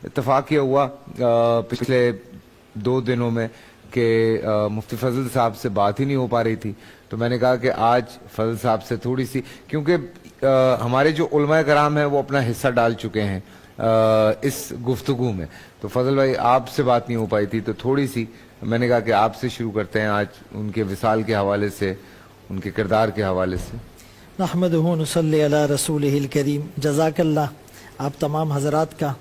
اتفاق یہ ہوا پچھلے 2 دنوں میں کہ مفتی فضل صاحب سے بات ہی نہیں ہو پا رہی تھی، تو میں نے کہا کہ آج فضل صاحب سے تھوڑی سی، کیونکہ ہمارے جو علماء کرام ہیں وہ اپنا حصہ ڈال چکے ہیں اس گفتگو میں، تو فضل بھائی آپ سے بات نہیں ہو پائی تھی، تو تھوڑی سی میں نے کہا کہ آپ سے شروع کرتے ہیں آج ان کے وصال کے حوالے سے، ان کے کردار کے حوالے سے۔ نحمدہ نصلی علی رسولہ الکریم۔ جزاک اللہ آپ تمام حضرات کا۔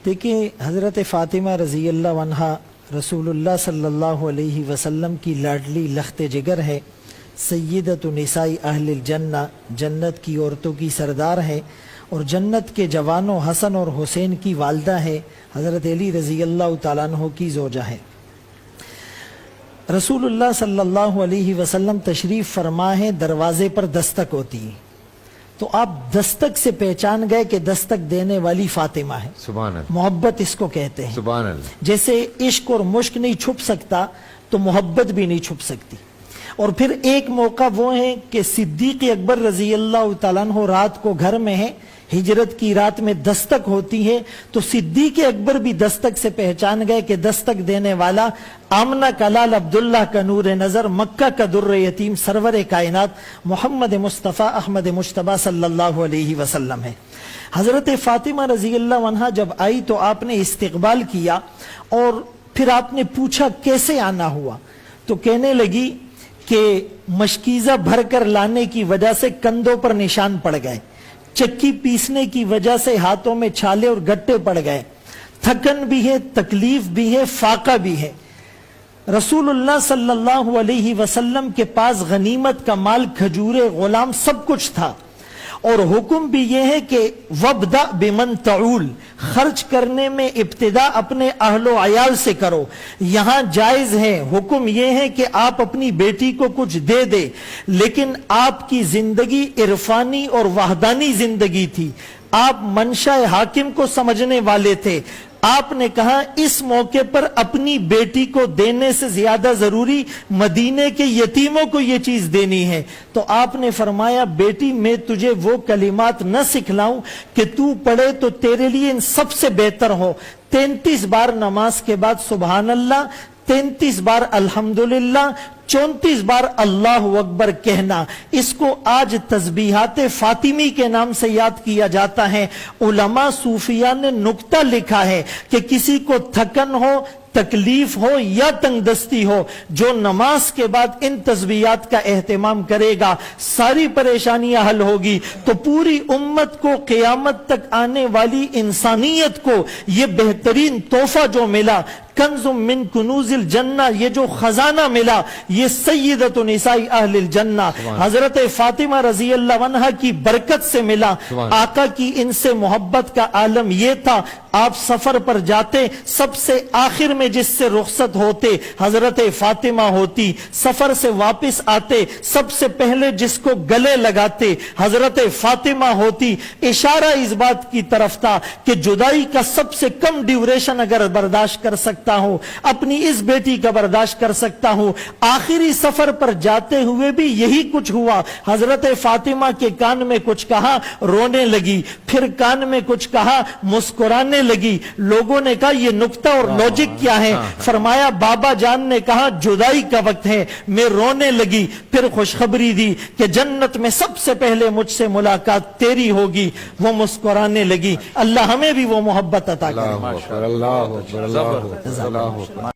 دیکھیں، حضرت فاطمہ رضی اللہ عنہا رسول اللہ صلی اللہ علیہ وسلم کی لاڈلی لخت جگر ہے، سیدۃ نساء اہل الجنہ، جنت کی عورتوں کی سردار ہے، اور جنت کے جوانوں حسن اور حسین کی والدہ ہے، حضرت علی رضی اللہ تعالیٰ عنہ کی زوجہ ہے۔ رسول اللہ صلی اللہ علیہ وسلم تشریف فرما ہے، دروازے پر دستک ہوتی ہے، تو آپ دستک سے پہچان گئے کہ دستک دینے والی فاطمہ ہے۔ سبحان اللہ، محبت اس کو کہتے ہیں۔ سبحان اللہ۔ جیسے عشق اور مشک نہیں چھپ سکتا تو محبت بھی نہیں چھپ سکتی۔ اور پھر ایک موقع وہ ہے کہ صدیق اکبر رضی اللہ تعالیٰ عنہ رات کو گھر میں ہے، ہجرت کی رات میں دستک ہوتی ہے، تو صدیق اکبر بھی دستک سے پہچان گئے کہ دستک دینے والا آمنہ کا لال عبداللہ کا نور نظر، مکہ کا در یتیم، سرور کائنات محمد مصطفیٰ احمد مجتبیٰ صلی اللہ علیہ وسلم ہے۔ حضرت فاطمہ رضی اللہ عنہا جب آئی تو آپ نے استقبال کیا، اور پھر آپ نے پوچھا کیسے آنا ہوا، تو کہنے لگی کہ مشکیزہ بھر کر لانے کی وجہ سے کندھوں پر نشان پڑ گئے، چکی پیسنے کی وجہ سے ہاتھوں میں چھالے اور گٹے پڑ گئے، تھکن بھی ہے، تکلیف بھی ہے، فاقہ بھی ہے۔ رسول اللہ صلی اللہ علیہ وسلم کے پاس غنیمت کا مال، کھجورے، غلام، سب کچھ تھا، اور حکم بھی یہ ہے کہ وَابْدَأْ بِمَنْ تَعُولُ، خرچ کرنے میں ابتدا اپنے اہل و عیال سے کرو۔ یہاں جائز ہے، حکم یہ ہے کہ آپ اپنی بیٹی کو کچھ دے دے، لیکن آپ کی زندگی عرفانی اور وحدانی زندگی تھی، آپ منشاء حاکم کو سمجھنے والے تھے۔ آپ نے کہا اس موقع پر اپنی بیٹی کو دینے سے زیادہ ضروری مدینے کے یتیموں کو یہ چیز دینی ہے، تو آپ نے فرمایا بیٹی میں تجھے وہ کلمات نہ سکھلاؤں کہ تو پڑھے تو تیرے لیے ان سب سے بہتر ہو۔ 33 بار نماز کے بعد سبحان اللہ، 33 بار الحمدللہ، 34 بار اللہ اکبر کہنا، اس کو آج تسبیحات فاطمی کے نام سے یاد کیا جاتا ہے۔ علماء صوفیہ نے نکتہ لکھا ہے کہ کسی کو تھکن ہو، تکلیف ہو یا تنگ دستی ہو، جو نماز کے بعد ان تسبیحات کا اہتمام کرے گا ساری پریشانیاں حل ہوگی۔ تو پوری امت کو، قیامت تک آنے والی انسانیت کو یہ بہترین تحفہ جو ملا، کنز من کنوز الجنہ، یہ جو خزانہ ملا، یہ سیدۃ نساء اہل الجنہ حضرت فاطمہ رضی اللہ عنہا کی برکت سے ملا۔ آقا کی ان سے محبت کا عالم یہ تھا، آپ سفر پر جاتے، سب سے آخر میں جس سے رخصت ہوتے حضرت فاطمہ ہوتی، سفر سے واپس آتے سب سے پہلے جس کو گلے لگاتے حضرت فاطمہ ہوتی۔ اشارہ اس بات کی طرف تھا کہ جدائی کا سب سے کم ڈیوریشن اگر برداشت کر سکتا ہوں، اپنی اس بیٹی کا برداشت کر سکتا ہوں۔ آخری سفر پر جاتے ہوئے بھی یہی کچھ ہوا، حضرت فاطمہ کے کان میں کچھ کہا، رونے لگی، پھر کان میں کچھ کہا، مسکرانے لگی۔ لوگوں نے کہا یہ نکتہ اور لوجک کیا ہے؟ فرمایا بابا جان نے کہا جدائی کا وقت ہے، میں رونے لگی، پھر خوشخبری دی کہ جنت میں سب سے پہلے مجھ سے ملاقات تیری ہوگی، وہ مسکرانے لگی۔ اللہ ہمیں بھی وہ محبت عطا کرے۔ اللہ اکبر، اللہ اکبر، اللہ اکبر، اللہ اکبر۔